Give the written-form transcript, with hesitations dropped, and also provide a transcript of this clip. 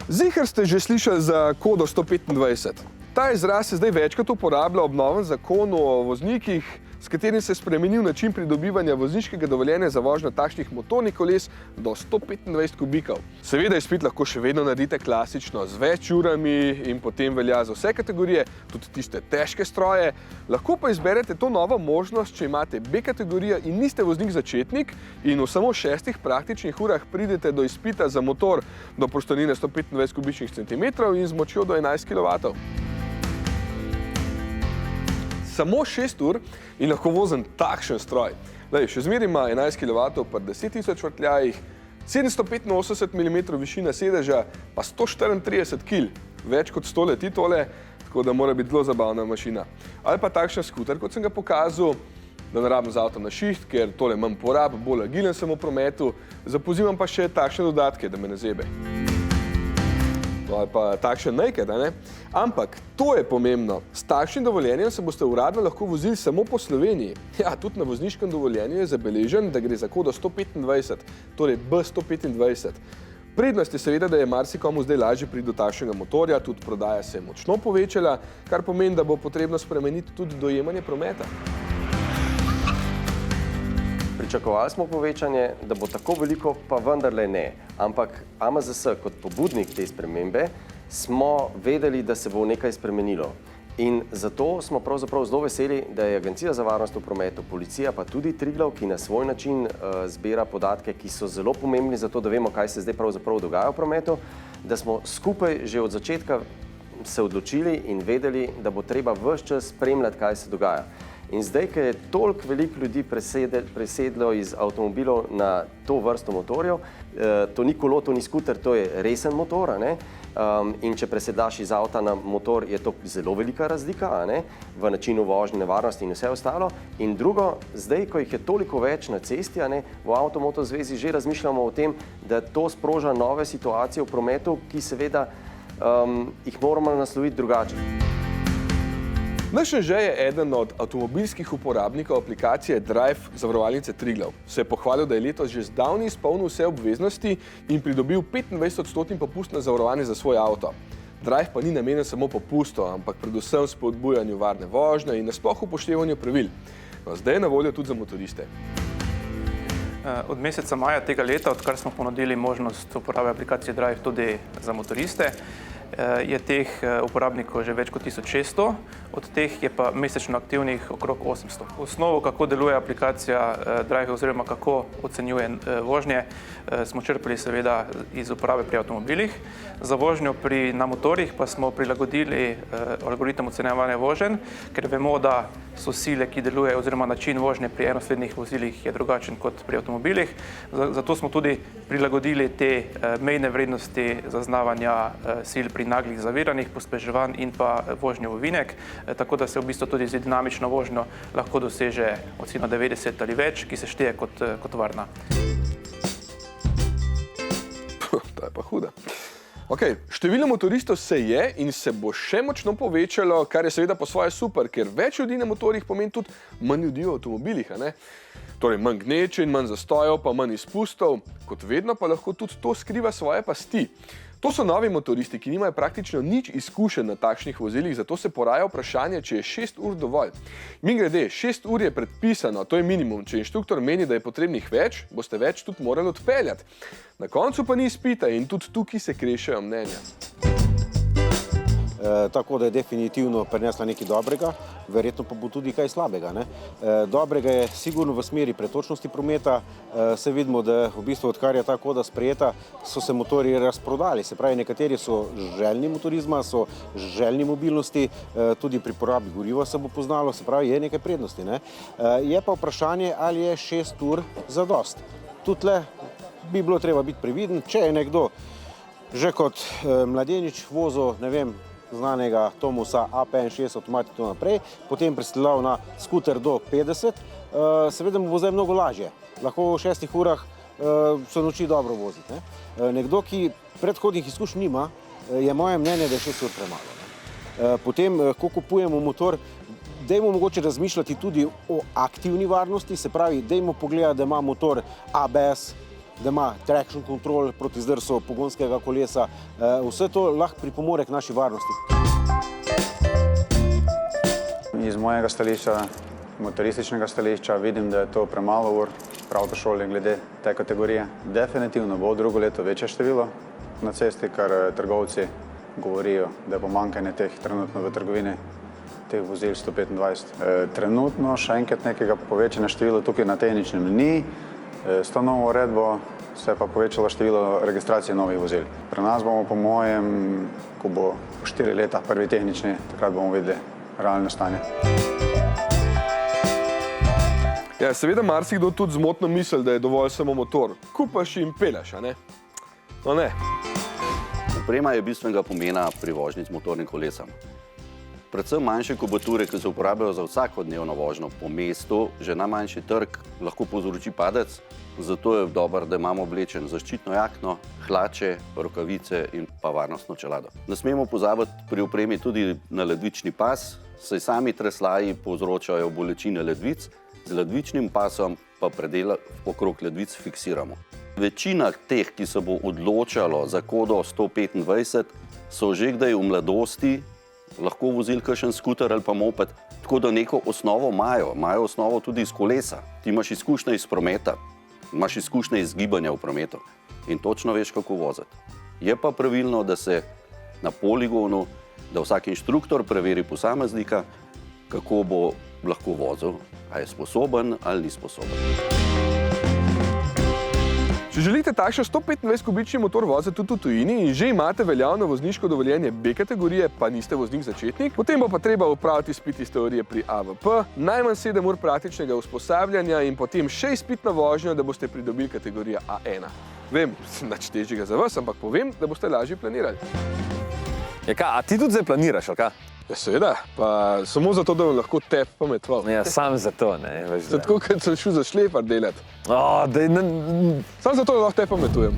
Ziher ste že slišali za kodo 125. Ta izraz se zdaj večkrat uporablja ob novem zakonu o voznikih, s katerim se je spremenil način pridobivanja vozniškega dovoljenja za vožnjo takšnih motornih koles do 125 kubikov. Seveda izpit lahko še vedno naredite klasično z več urami in potem velja za vse kategorije, tudi tiste težke stroje. Lahko pa izberete to novo možnost, če imate B kategorijo in niste voznik začetnik in v samo 6 praktičnih urah pridete do izpita za motor do prostornine 125 kubičnih centimetrov in z močjo do 11 kW. Samo 6 ur in lahko vozim takšen stroj. Še zmeraj ima 11 kW pri 10 000 vrtljajih, 785 mm višina sedeža, pa 134 kg. Več kot 100 leti tole, tako da mora biti zelo zabavna mašina. Ali pa takšen skuter, kot sem ga pokazal, da ne rabim z avtom na šiht, ker tole manj porab, bolj agilen sem v prometu, zapozimam pa še takšne dodatke, da me ne zebe. Ali pa takšen naked, ne? Ampak to je pomembno. S takšnim dovoljenjem se boste uradno lahko vozili samo po Sloveniji. Ja, tudi na vozniškem dovoljenju je zabeležen, da gre za kodo 125, torej B125. Prednost je seveda, da je marsikomu zdaj lažje priti do takšnega motorja, tudi prodaja se je močno povečala, kar pomeni, da bo potrebno spremeniti tudi dojemanje prometa. Pričakovali smo povečanje, da bo tako veliko, pa vendarle ne. Ampak AMZS kot pobudnik te spremembe smo vedeli, da se bo nekaj spremenilo. In zato smo pravzaprav zelo veseli, da je Agencija za varnost v prometu, policija, pa tudi Triglav, ki na svoj način zbira podatke, ki so zelo pomembni za to, da vemo, kaj se zdaj pravzaprav dogaja v prometu, da smo skupaj že od začetka se odločili in vedeli, da bo treba ves čas spremljati, kaj se dogaja. In zdaj, ker je toliko veliko ljudi presedlo iz avtomobilov na to vrsto motorjev, to ni kolo, to ni skuter, to je resen motor, in če presedaš iz avta na motor, je to zelo velika razlika v načinu vožnje, nevarnosti in vse ostalo. In drugo, zdaj, ko jih je toliko več na cesti, v Avtomoto zvezi že razmišljamo o tem, da to sproža nove situacije v prometu, ki seveda jih moramo nasloviti drugače. Naš Anže je eden od avtomobilskih uporabnikov aplikacije Drive zavarovalnice Triglav. Se je pohvalil, da je letos že zdavnaj izpolnil vse obveznosti in pridobil 25% popust na zavarovanje za svoj avto. Drive pa ni namenjen samo popustu, ampak predvsem spodbujanju varne vožnje in nasploh upoštevanju pravil. No, zdaj je na voljo tudi za motoriste. Od meseca maja tega leta, odkar smo ponudili možnost uporabe aplikacije Drive tudi za motoriste, je teh uporabnikov že več kot 1600, od teh je pa mesečno aktivnih okrog 800. Osnovo, kako deluje aplikacija Drive oziroma kako ocenjuje vožnje, smo črpali seveda iz uporabe pri avtomobilih. Za vožnjo na motorjih pa smo prilagodili algoritem ocenjevanja voženj, ker vemo, da so sile, ki delujejo, oziroma način vožnje pri enoslednih vozilih je drugačen kot pri avtomobilih. Zato smo tudi prilagodili te mejne vrednosti zaznavanja sil pri naglih zaviranjih, pospeševanj in pa vožnje v ovinek, tako da se v bistvu tudi z dinamično vožnjo lahko doseže ocena 90 ali več, ki se šteje kot varna. To je pa huda. Število motoristov se je in se bo še močno povečalo, kar je seveda po svoje super, ker več ljudi na motorjih pomeni tudi manj ljudi v avtomobilih. Torej manj gneče in manj zastojev, pa manj izpustov. Kot vedno pa lahko tudi to skriva svoje pasti. To so novi motoristi, ki nimajo praktično nič izkušenj na takšnih vozilih, zato se poraja vprašanje, če je 6 ur dovolj. Mimogrede, 6 ur je predpisano, to je minimum. Če inštruktor meni, da je potrebnih več, boste več tudi morali odpeljati. Na koncu pa ni izpita in tudi tukaj se krešejo mnenja. Tako da je definitivno prinesla nekaj dobrega, verjetno pa bo tudi kaj slabega. Dobrega je sigurno v smeri pretočnosti prometa. Se vidimo, da v bistvu odkar je ta koda sprejeta, so se motorji razprodali. Se pravi, nekateri so željni motorizma, so željni mobilnosti, tudi pri porabi goriva se bo poznalo, se pravi, je nekaj prednosti. Je pa vprašanje, ali je 6 ur zadost. Tudi le bi bilo treba biti previden, če je nekdo že kot mladenič vozil, ne vem, znanega Tomusa A65 avtomatik to naprej, potem preseljal na skuter do 50, seveda mu bo zdaj mnogo lažje. Lahko v 6 urah se nauči dobro voziti. Nekdo, ki predhodnih izkušenj nima, je moje mnenje, da je 6 ur premalo. Potem, ko kupujemo motor, dajmo mogoče razmišljati tudi o aktivni varnosti, se pravi, dajmo pogledati, da ima motor ABS, da ima traction control proti zdrsu pogonskega kolesa. Vse to lahko pripomore k naši varnosti. Iz mojega stališča, motorističnega stališča, vidim, da je to premalo ur v avtošoli glede te kategorije. Definitivno bo drugo leto večje število na cesti, kar trgovci govorijo, da je pomanjkanje teh trenutno v trgovini, teh vozil 125. Trenutno še enkrat nekega povečanja števila tukaj na tehničnem ni. S to novo uredbo se je pa povečalo število registracije novih vozil. Pri nas bomo, po mojem, ko bo 4 leta prvi tehnični, takrat bomo videli realno stanje. Ja, seveda marsikdo tudi zmotno misli, da je dovolj samo motor. Kupaš in peleš, a ne? No ne. Oprema je bistvenega pomena pri vožnji z motornim kolesom. Predvsem manjše kubature, ki se uporabljajo za vsakodnevno vožnjo po mestu, že najmanjši trk lahko povzroči padec, zato je dobro, da imamo oblečen zaščitno jakno, hlače, rokavice in pa varnostno čelado. Ne smemo pozabiti pri opremi tudi na ledvični pas, saj sami treslaji povzročajo bolečine ledvic, z ledvičnim pasom pa predel okrog ledvic fiksiramo. Večina teh, ki se bo odločalo za kodo 125, so že kdaj v mladosti lahko vozili kakšen skuter ali pa moped, tako da neko osnovo imajo osnovo tudi iz kolesa. Ti imaš izkušnje iz prometa, imaš izkušnje iz gibanja v prometu in točno veš, kako voziti. Je pa pravilno, da se na poligonu, da vsak inštruktor preveri posameznika, kako bo lahko vozil, a je sposoben ali ni sposoben. Če želite takšen 125-kubični motor voziti tudi v tujini in že imate veljavno vozniško dovoljenje B kategorije, pa niste voznik začetnik, potem bo pa treba opraviti izpit iz teorije pri AVP, najmanj 7 ur praktičnega usposabljanja in potem še izpit na vožnjo, da boste pridobili kategorijo A1. Vem, nič težjega za vas, ampak povem, da boste lažje planirali. Ja, kaj, a ti tudi zdaj planiraš, ali kaj? Ja, seveda, pa samo zato, da bom lahko tebe pametoval. Ja, sam zato, ne. Tako, kot sem šel za šlefar delati. O, daj, Samo zato, da lahko tebe pametujem.